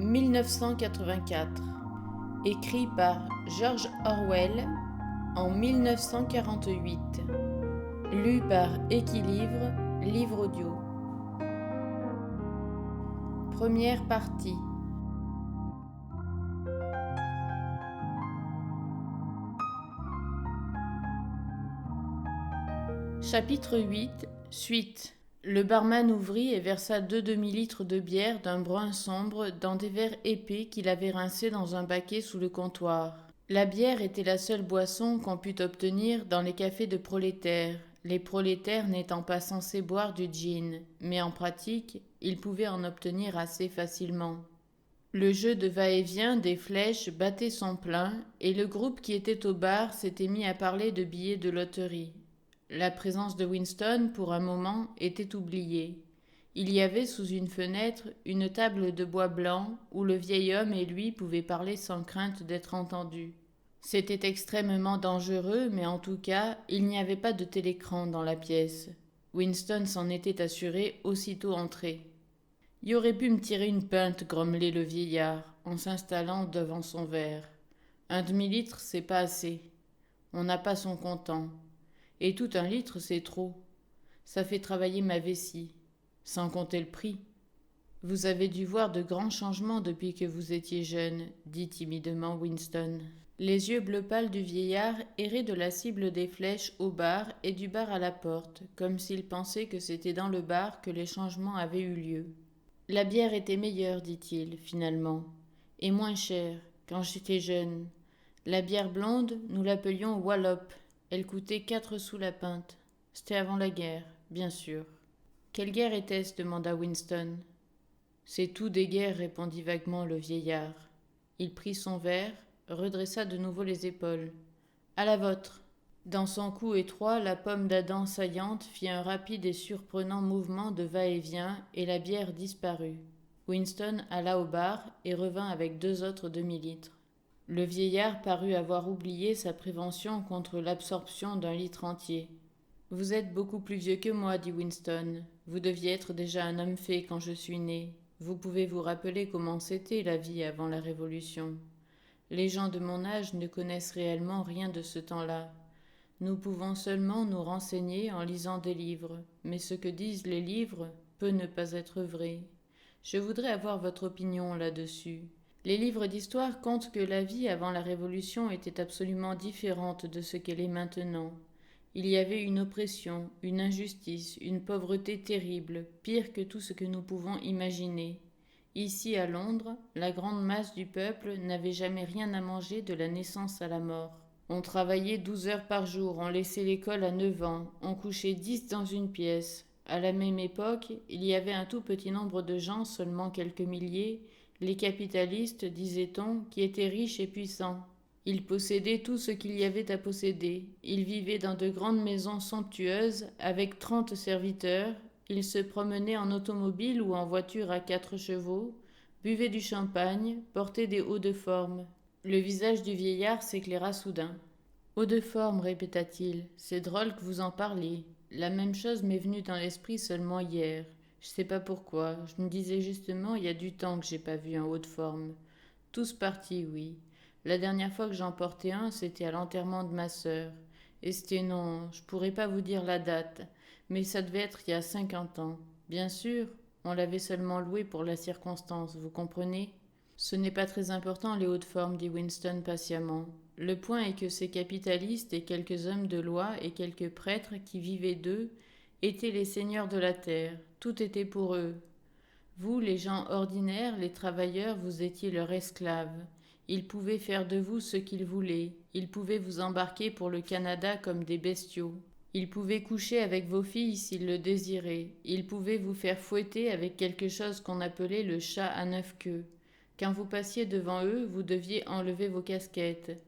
1984, écrit par George Orwell en 1948, lu par Équilivre, livre audio. Première partie. Chapitre 8, suite. Le barman ouvrit et versa 2 demi-litres de bière d'un brun sombre dans des verres épais qu'il avait rincés dans un baquet sous le comptoir. La bière était la seule boisson qu'on pût obtenir dans les cafés de prolétaires, les prolétaires n'étant pas censés boire du gin, mais en pratique, ils pouvaient en obtenir assez facilement. Le jeu de va-et-vient des flèches battait son plein, et le groupe qui était au bar s'était mis à parler de billets de loterie. La présence de Winston, pour un moment, était oubliée. Il y avait sous une fenêtre une table de bois blanc où le vieil homme et lui pouvaient parler sans crainte d'être entendus. C'était extrêmement dangereux, mais en tout cas, il n'y avait pas de télécran dans la pièce. Winston s'en était assuré aussitôt entré. « Y aurait pu me tirer une pinte, » grommelait le vieillard, en s'installant devant son verre. « 1 demi-litre, c'est pas assez. On n'a pas son comptant. Et tout 1 litre, c'est trop. Ça fait travailler ma vessie. Sans compter le prix. » « Vous avez dû voir de grands changements depuis que vous étiez jeune, » dit timidement Winston. Les yeux bleu pâle du vieillard erraient de la cible des flèches au bar et du bar à la porte, comme s'il pensait que c'était dans le bar que les changements avaient eu lieu. « La bière était meilleure, dit-il, finalement, et moins chère, quand j'étais jeune. La bière blonde, nous l'appelions Wallop. Elle coûtait 4 sous la pinte. C'était avant la guerre, bien sûr. »« Quelle guerre était-ce » demanda Winston. « C'est tout des guerres, répondit vaguement le vieillard. Il prit son verre, redressa de nouveau les épaules. « À la vôtre !» Dans son cou étroit, la pomme d'Adam saillante fit un rapide et surprenant mouvement de va-et-vient et la bière disparut. Winston alla au bar et revint avec 2 autres demi-litres. Le vieillard parut avoir oublié sa prévention contre l'absorption d'1 litre entier. « Vous êtes beaucoup plus vieux que moi, dit Winston. Vous deviez être déjà un homme fait quand je suis né. Vous pouvez vous rappeler comment c'était la vie avant la Révolution. Les gens de mon âge ne connaissent réellement rien de ce temps-là. Nous pouvons seulement nous renseigner en lisant des livres, mais ce que disent les livres peut ne pas être vrai. Je voudrais avoir votre opinion là-dessus. Les livres d'histoire comptent que la vie avant la Révolution était absolument différente de ce qu'elle est maintenant. Il y avait une oppression, une injustice, une pauvreté terrible, pire que tout ce que nous pouvons imaginer. Ici, à Londres, la grande masse du peuple n'avait jamais rien à manger de la naissance à la mort. On travaillait 12 heures par jour, on laissait l'école à 9 ans, on couchait 10 dans une pièce. À la même époque, il y avait un tout petit nombre de gens, seulement quelques milliers, les capitalistes, disait-on, qui étaient riches et puissants. Ils possédaient tout ce qu'il y avait à posséder. Ils vivaient dans de grandes maisons somptueuses, avec 30 serviteurs. Ils se promenaient en automobile ou en voiture à 4 chevaux, buvaient du champagne, portaient des hauts de forme. Le visage du vieillard s'éclaira soudain. « Hauts de forme, répéta-t-il, c'est drôle que vous en parliez. La même chose m'est venue dans l'esprit seulement hier. Je sais pas pourquoi. Je me disais justement, il y a du temps que j'ai pas vu un haut de forme. Tous partis, oui. La dernière fois que j'en portais un, c'était à l'enterrement de ma sœur. Et c'était non, je pourrais pas vous dire la date, mais ça devait être il y a 50 ans. Bien sûr, on l'avait seulement loué pour la circonstance, vous comprenez ? Ce n'est pas très important les hautes formes, dit Winston patiemment. Le point est que ces capitalistes et quelques hommes de loi et quelques prêtres qui vivaient d'eux étaient les seigneurs de la terre. Tout était pour eux. Vous, les gens ordinaires, les travailleurs, vous étiez leurs esclaves. Ils pouvaient faire de vous ce qu'ils voulaient. Ils pouvaient vous embarquer pour le Canada comme des bestiaux. Ils pouvaient coucher avec vos filles s'ils le désiraient. Ils pouvaient vous faire fouetter avec quelque chose qu'on appelait le chat à 9 queues. Quand vous passiez devant eux, vous deviez enlever vos casquettes.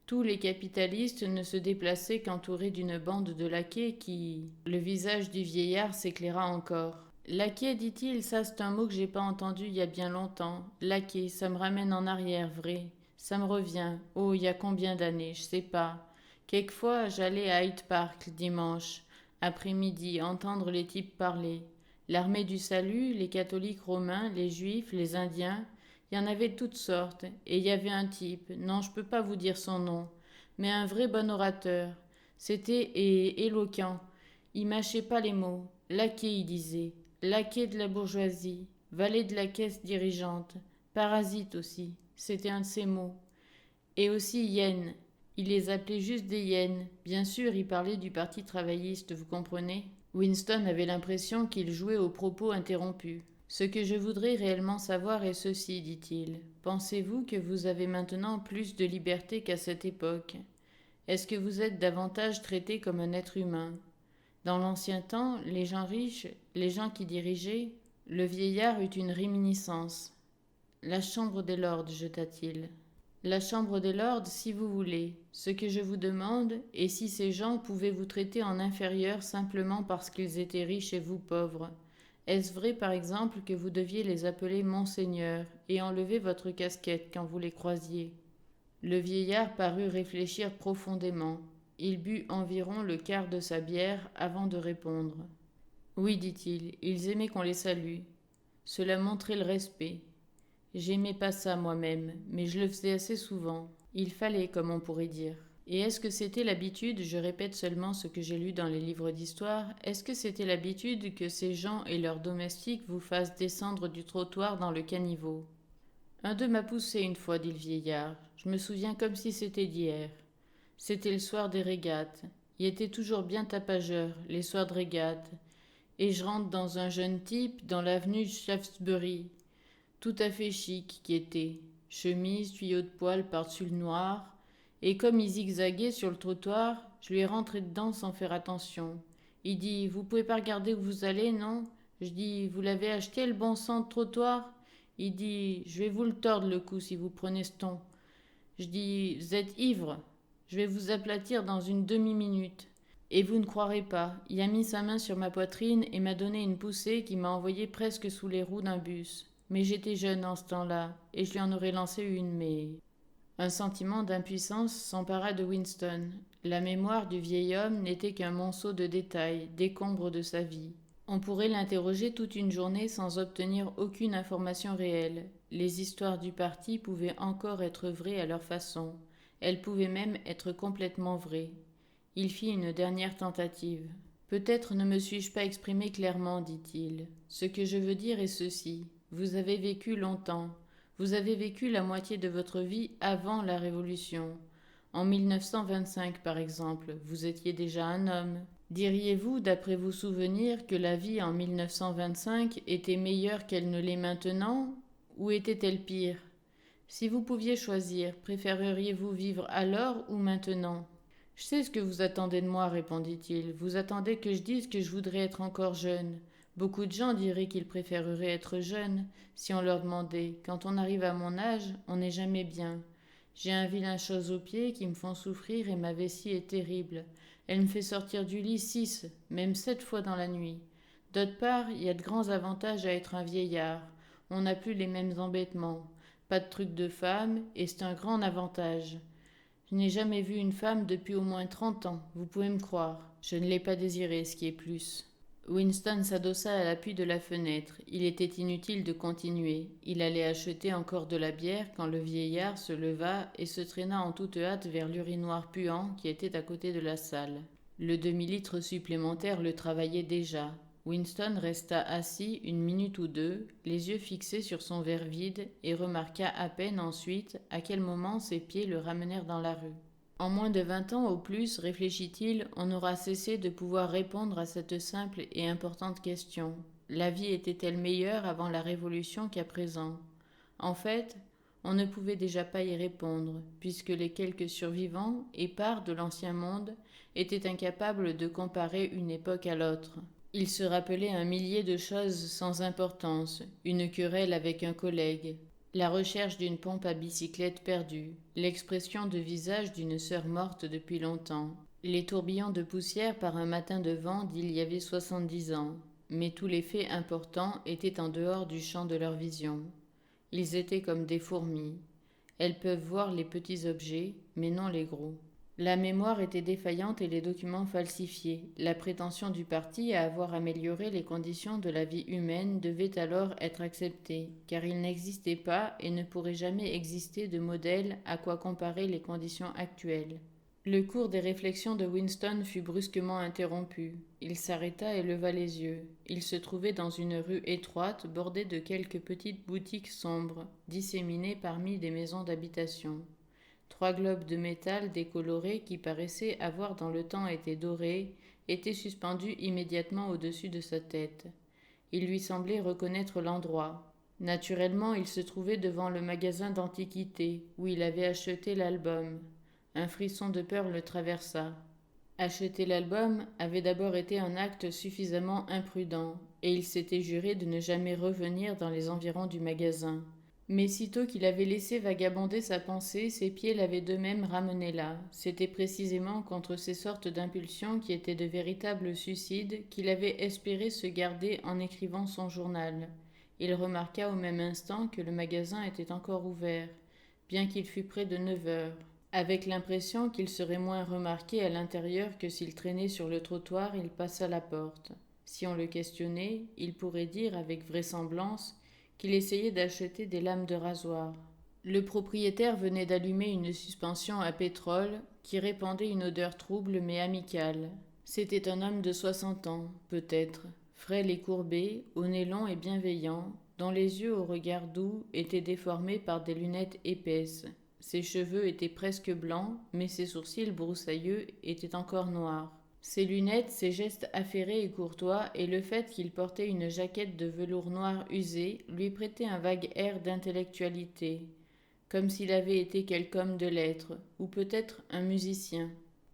Tous les capitalistes ne se déplaçaient qu'entourés d'une bande de laquais qui... Le visage du vieillard s'éclaira encore. Laquais, dit-il, ça c'est un mot que j'ai pas entendu il y a bien longtemps. Laquais, ça me ramène en arrière, vrai. Ça me revient. Oh, il y a combien d'années, je sais pas. Quelquefois, j'allais à Hyde Park le dimanche, après-midi, entendre les types parler. L'armée du salut, les catholiques romains, les juifs, les indiens, Il y en avait toutes sortes, et il y avait un type, non, je peux pas vous dire son nom, mais un vrai bon orateur. C'était éloquent. Il mâchait pas les mots. Laquais, il disait. Laquais de la bourgeoisie. Valet de la caisse dirigeante. Parasite aussi. C'était un de ses mots. Et aussi hyène. Il les appelait juste des hyènes. Bien sûr, il parlait du parti travailliste, vous comprenez? Winston avait l'impression qu'il jouait aux propos interrompus. Ce que je voudrais réellement savoir est ceci, dit-il. Pensez-vous que vous avez maintenant plus de liberté qu'à cette époque? Est-ce que vous êtes davantage traité comme un être humain? Dans l'ancien temps, les gens riches, les gens qui dirigeaient, le vieillard eut une réminiscence. La chambre des lords, jeta-t-il. La chambre des lords, si vous voulez. Ce que je vous demande est si ces gens pouvaient vous traiter en inférieur simplement parce qu'ils étaient riches et vous pauvres. Est-ce vrai, par exemple, que vous deviez les appeler Monseigneur et enlever votre casquette quand vous les croisiez? Le vieillard parut réfléchir profondément. Il but environ le quart de sa bière avant de répondre. Oui, dit-il, ils aimaient qu'on les salue. Cela montrait le respect. J'aimais pas ça moi-même, mais je le faisais assez souvent. Il fallait, comme on pourrait dire. Et est-ce que c'était l'habitude, je répète seulement ce que j'ai lu dans les livres d'histoire, est-ce que c'était l'habitude que ces gens et leurs domestiques vous fassent descendre du trottoir dans le caniveau? Un d'eux m'a poussé une fois, dit le vieillard. Je me souviens comme si c'était d'hier. C'était le soir des régates. Il était toujours bien tapageur, les soirs de régates. Et je rentre dans un jeune type dans l'avenue Shaftesbury, tout à fait chic qui était. Chemise, tuyau de poil par-dessus le noir. Et comme il zigzaguait sur le trottoir, je lui ai rentré dedans sans faire attention. Il dit, vous pouvez pas regarder où vous allez, non? Je dis, vous l'avez acheté le bon sang de trottoir? Il dit, je vais vous le tordre le cou si vous prenez ce ton. Je dis, vous êtes ivre. Je vais vous aplatir dans une demi-minute. Et vous ne croirez pas, il a mis sa main sur ma poitrine et m'a donné une poussée qui m'a envoyé presque sous les roues d'un bus. Mais j'étais jeune en ce temps-là, et je lui en aurais lancé une, mais... Un sentiment d'impuissance s'empara de Winston. La mémoire du vieil homme n'était qu'un monceau de détails, décombres de sa vie. On pourrait l'interroger toute une journée sans obtenir aucune information réelle. Les histoires du parti pouvaient encore être vraies à leur façon. Elles pouvaient même être complètement vraies. Il fit une dernière tentative. Peut-être ne me suis-je pas exprimé clairement, dit-il. Ce que je veux dire est ceci. Vous avez vécu longtemps. Vous avez vécu la moitié de votre vie avant la Révolution. En 1925, par exemple, vous étiez déjà un homme. Diriez-vous, d'après vos souvenirs, que la vie en 1925 était meilleure qu'elle ne l'est maintenant, ou était-elle pire? Si vous pouviez choisir, préféreriez-vous vivre alors ou maintenant? Je sais ce que vous attendez de moi, répondit-il. Vous attendez que je dise que je voudrais être encore jeune. Beaucoup de gens diraient qu'ils préféreraient être jeunes, si on leur demandait. Quand on arrive à mon âge, on n'est jamais bien. J'ai un vilain chose aux pieds qui me font souffrir et ma vessie est terrible. Elle me fait sortir du lit 6, même 7 fois dans la nuit. D'autre part, il y a de grands avantages à être un vieillard. On n'a plus les mêmes embêtements. Pas de trucs de femme, et c'est un grand avantage. Je n'ai jamais vu une femme depuis au moins 30 ans, vous pouvez me croire. Je ne l'ai pas désirée, ce qui est plus. Winston s'adossa à l'appui de la fenêtre. Il était inutile de continuer. Il allait acheter encore de la bière quand le vieillard se leva et se traîna en toute hâte vers l'urinoir puant qui était à côté de la salle. Le demi-litre supplémentaire le travaillait déjà. Winston resta assis une minute ou deux, les yeux fixés sur son verre vide, et remarqua à peine ensuite à quel moment ses pieds le ramenèrent dans la rue. En moins de 20 ans au plus, réfléchit-il, on aura cessé de pouvoir répondre à cette simple et importante question. La vie était-elle meilleure avant la Révolution qu'à présent? En fait, on ne pouvait déjà pas y répondre, puisque les quelques survivants, épars de l'ancien monde, étaient incapables de comparer une époque à l'autre. Il se rappelait un millier de choses sans importance, une querelle avec un collègue, la recherche d'une pompe à bicyclette perdue, l'expression de visage d'une sœur morte depuis longtemps, les tourbillons de poussière par un matin de vent d'il y avait 70 ans. Mais tous les faits importants étaient en dehors du champ de leur vision. Ils étaient comme des fourmis. Elles peuvent voir les petits objets, mais non les gros. La mémoire était défaillante et les documents falsifiés. La prétention du parti à avoir amélioré les conditions de la vie humaine devait alors être acceptée, car il n'existait pas et ne pourrait jamais exister de modèle à quoi comparer les conditions actuelles. Le cours des réflexions de Winston fut brusquement interrompu. Il s'arrêta et leva les yeux. Il se trouvait dans une rue étroite bordée de quelques petites boutiques sombres, disséminées parmi des maisons d'habitation. 3 globes de métal décolorés qui paraissaient avoir dans le temps été dorés étaient suspendus immédiatement au-dessus de sa tête. Il lui semblait reconnaître l'endroit. Naturellement, il se trouvait devant le magasin d'antiquités, où il avait acheté l'album. Un frisson de peur le traversa. Acheter l'album avait d'abord été un acte suffisamment imprudent, et il s'était juré de ne jamais revenir dans les environs du magasin. Mais sitôt qu'il avait laissé vagabonder sa pensée, ses pieds l'avaient d'eux-mêmes ramené là. C'était précisément contre ces sortes d'impulsions qui étaient de véritables suicides qu'il avait espéré se garder en écrivant son journal. Il remarqua au même instant que le magasin était encore ouvert, bien qu'il fût près de 9 heures. Avec l'impression qu'il serait moins remarqué à l'intérieur que s'il traînait sur le trottoir, il passa la porte. Si on le questionnait, il pourrait dire avec vraisemblance qu'il essayait d'acheter des lames de rasoir. Le propriétaire venait d'allumer une suspension à pétrole qui répandait une odeur trouble mais amicale. C'était un homme de 60 ans, peut-être, frêle et courbé, au nez long et bienveillant, dont les yeux au regard doux étaient déformés par des lunettes épaisses. Ses cheveux étaient presque blancs, mais ses sourcils broussailleux étaient encore noirs. Ses lunettes, ses gestes affairés et courtois, et le fait qu'il portait une jaquette de velours noir usé, lui prêtaient un vague air d'intellectualité, comme s'il avait été quelque homme de lettres, ou peut-être un musicien.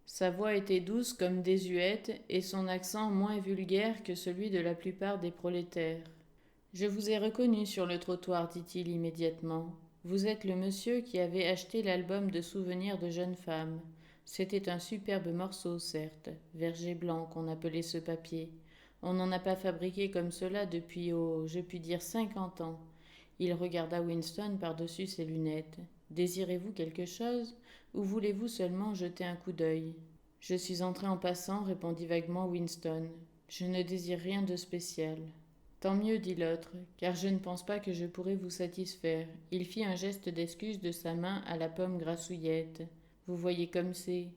Sa voix était douce comme désuète, et son accent moins vulgaire que celui de la plupart des prolétaires. « Je vous ai reconnu sur le trottoir, dit-il immédiatement. Vous êtes le monsieur qui avait acheté l'album de souvenirs de jeunes femmes. C'était un superbe morceau, certes, verger blanc qu'on appelait ce papier. On n'en a pas fabriqué comme cela depuis, je puis dire 50 ans. Il regarda Winston par-dessus ses lunettes. Désirez-vous quelque chose, ou voulez-vous seulement jeter un coup d'œil? Je suis entré en passant, répondit vaguement Winston. Je ne désire rien de spécial. Tant mieux, dit l'autre, car je ne pense pas que je pourrai vous satisfaire. Il fit un geste d'excuse de sa main à la pomme grassouillette. Vous voyez comme c'est.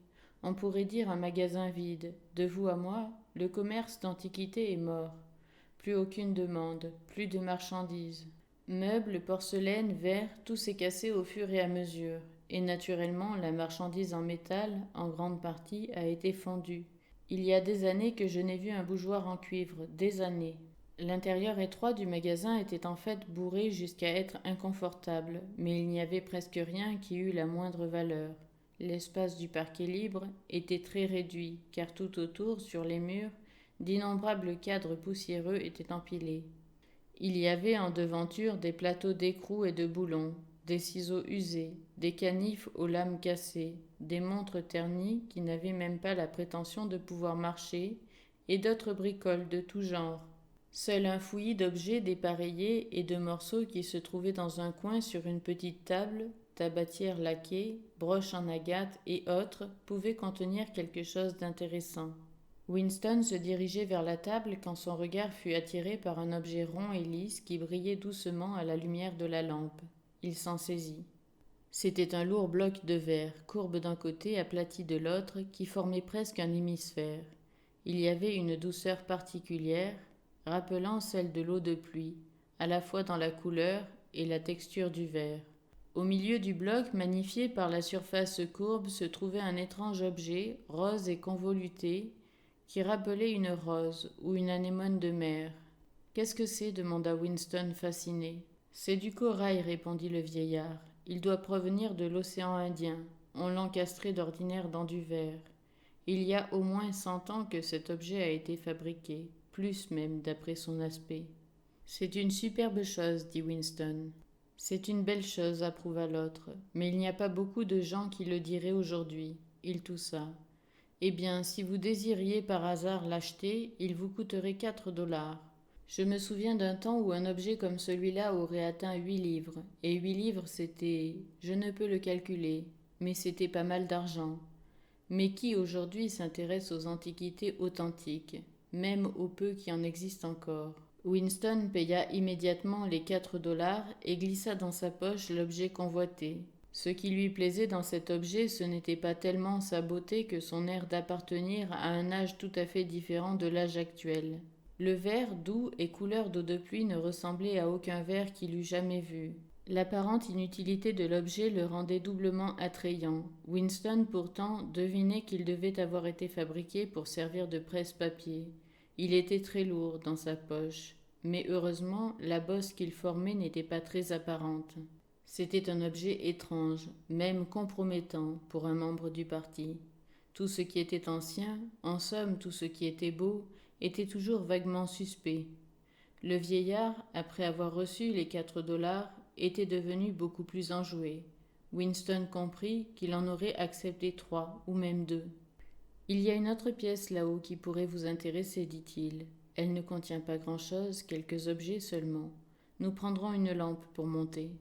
On pourrait dire un magasin vide. De vous à moi, le commerce d'antiquité est mort. Plus aucune demande, plus de marchandises. Meubles, porcelaine, verre, tout s'est cassé au fur et à mesure. Et naturellement, la marchandise en métal, en grande partie, a été fondue. Il y a des années que je n'ai vu un bougeoir en cuivre, des années. L'intérieur étroit du magasin était en fait bourré jusqu'à être inconfortable, mais il n'y avait presque rien qui eût la moindre valeur. L'espace du parquet libre était très réduit, car tout autour, sur les murs, d'innombrables cadres poussiéreux étaient empilés. Il y avait en devanture des plateaux d'écrou et de boulons, des ciseaux usés, des canifs aux lames cassées, des montres ternies qui n'avaient même pas la prétention de pouvoir marcher, et d'autres bricoles de tout genre. Seul un fouillis d'objets dépareillés et de morceaux qui se trouvaient dans un coin sur une petite table, tabatière laquée, broche en agate et autres, pouvait contenir quelque chose d'intéressant. Winston se dirigeait vers la table quand son regard fut attiré par un objet rond et lisse qui brillait doucement à la lumière de la lampe. Il s'en saisit. C'était un lourd bloc de verre, courbe d'un côté, aplati de l'autre, qui formait presque un hémisphère. Il y avait une douceur particulière, rappelant celle de l'eau de pluie, à la fois dans la couleur et la texture du verre. Au milieu du bloc, magnifié par la surface courbe, se trouvait un étrange objet, rose et convoluté, qui rappelait une rose ou une anémone de mer. « Qu'est-ce que c'est » demanda Winston fasciné. « C'est du corail » répondit le vieillard. « Il doit provenir de l'océan Indien. On l'encastrait d'ordinaire dans du verre. Il y a au moins 100 ans que cet objet a été fabriqué, plus même d'après son aspect. »« C'est une superbe chose, dit Winston. »« C'est une belle chose, approuva l'autre, mais il n'y a pas beaucoup de gens qui le diraient aujourd'hui. » Il toussa. « Eh bien, si vous désiriez par hasard l'acheter, il vous coûterait 4 $. Je me souviens d'un temps où un objet comme celui-là aurait atteint 8 livres, et 8 livres c'était, je ne peux le calculer, mais c'était pas mal d'argent. Mais qui aujourd'hui s'intéresse aux antiquités authentiques, même au peu qui en existent encore? Winston paya immédiatement les 4 $ et glissa dans sa poche l'objet convoité. Ce qui lui plaisait dans cet objet, ce n'était pas tellement sa beauté que son air d'appartenir à un âge tout à fait différent de l'âge actuel. Le verre, doux et couleur d'eau de pluie, ne ressemblait à aucun verre qu'il eût jamais vu. L'apparente inutilité de l'objet le rendait doublement attrayant. Winston, pourtant, devinait qu'il devait avoir été fabriqué pour servir de presse-papier. Il était très lourd dans sa poche, mais heureusement, la bosse qu'il formait n'était pas très apparente. C'était un objet étrange, même compromettant pour un membre du parti. Tout ce qui était ancien, en somme tout ce qui était beau, était toujours vaguement suspect. Le vieillard, après avoir reçu les 4 $, était devenu beaucoup plus enjoué. Winston comprit qu'il en aurait accepté 3 ou même 2. Il y a une autre pièce là-haut qui pourrait vous intéresser, dit-il. Elle ne contient pas grand-chose, quelques objets seulement. Nous prendrons une lampe pour monter.